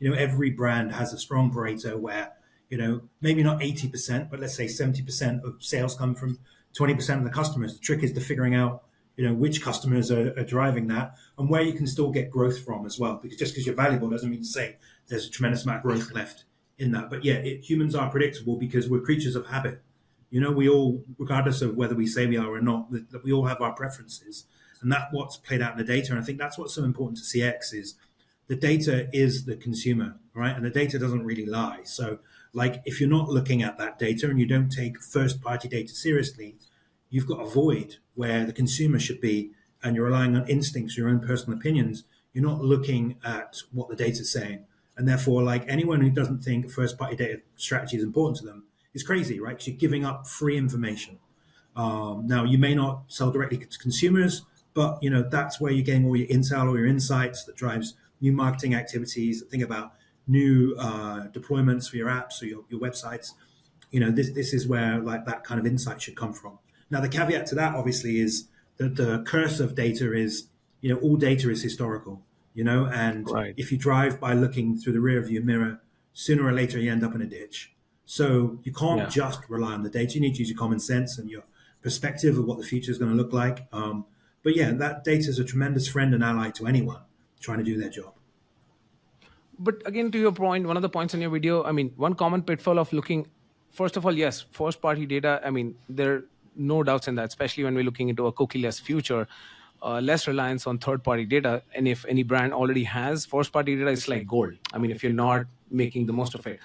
Every brand has a strong Pareto where, maybe not 80%, but let's say 70% of sales come from 20% of the customers. The trick is to figuring out, which customers are driving that and where you can still get growth from as well. Because just because you're valuable doesn't mean to say there's a tremendous amount of growth left in that. But yeah, humans are predictable because we're creatures of habit. We all, regardless of whether we say we are or not, that we all have our preferences. And that's what's played out in the data. And I think that's what's so important to CX is the data is the consumer, right? And the data doesn't really lie. So like if you're not looking at that data and you don't take first party data seriously, you've got a void where the consumer should be and you're relying on instincts, your own personal opinions. You're not looking at what the data's saying. And therefore, like anyone who doesn't think first party data strategy is important to them is crazy, right? Because you're giving up free information. Now, you may not sell directly to consumers, but that's where you're getting all your intel or your insights that drives new marketing activities. Think about new deployments for your apps or your websites. This is where like that kind of insight should come from. Now, the caveat to that obviously is that the curse of data is, all data is historical, and Right. if you drive by looking through the rear view mirror, sooner or later you end up in a ditch. So you can't just rely on the data. You need to use your common sense and your perspective of what the future is going to look like. But yeah, that data is a tremendous friend and ally to anyone trying to do their job. But again, to your point, one of the points in your video, one common pitfall of looking, first of all, yes, first party data, there are no doubts in that, especially when we're looking into a cookie-less future, less reliance on third party data. And if any brand already has first party data, it's like gold. If you're not making the most of it.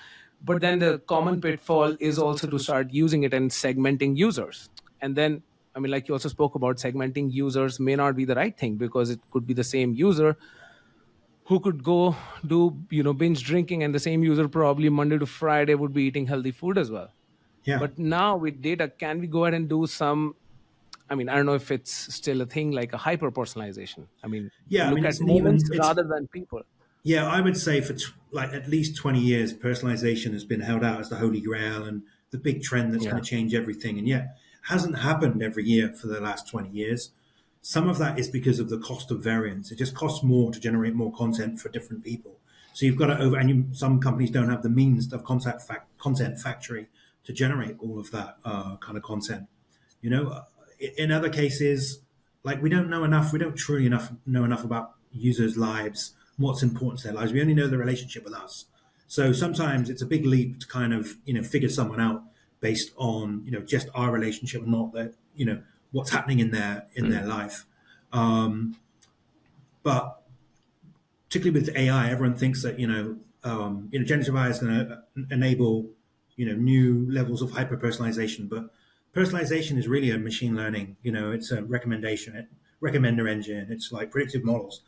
But then the common pitfall is also to start using it and segmenting users. And then, like you also spoke about, segmenting users may not be the right thing because it could be the same user who could go do, binge drinking, and the same user probably Monday to Friday would be eating healthy food as well. Yeah. But now with data, can we go ahead and do some, I don't know if it's still a thing, like a hyper personalization? Look at moments rather than people. Yeah, I would say for at least 20 years, personalization has been held out as the holy grail and the big trend that's going to change everything. And yet, it hasn't happened every year for the last 20 years. Some of that is because of the cost of variance. It just costs more to generate more content for different people. So you've got to some companies don't have the means of content factory to generate all of that kind of content. In other cases, like we don't know enough. We don't truly know enough about users' lives, what's important to their lives. We only know the relationship with us. So sometimes it's a big leap to kind of, figure someone out based on, just our relationship and not that, what's happening in their life. But particularly with AI, everyone thinks that, generative AI is going to enable, new levels of hyper personalization, but personalization is really a machine learning, it's a recommender engine. It's like predictive models.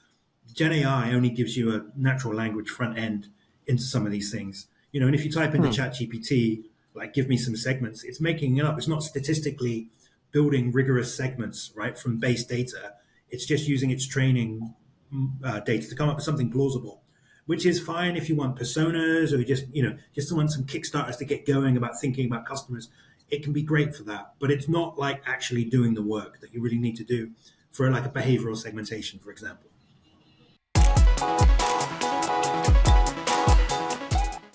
Gen AI only gives you a natural language front end into some of these things, and if you type into ChatGPT, like give me some segments, it's making it up. It's not statistically building rigorous segments, right, from base data. It's just using its training data to come up with something plausible, which is fine if you want personas or just want some kickstarters to get going about thinking about customers. It can be great for that, but it's not like actually doing the work that you really need to do for like a behavioral segmentation, for example.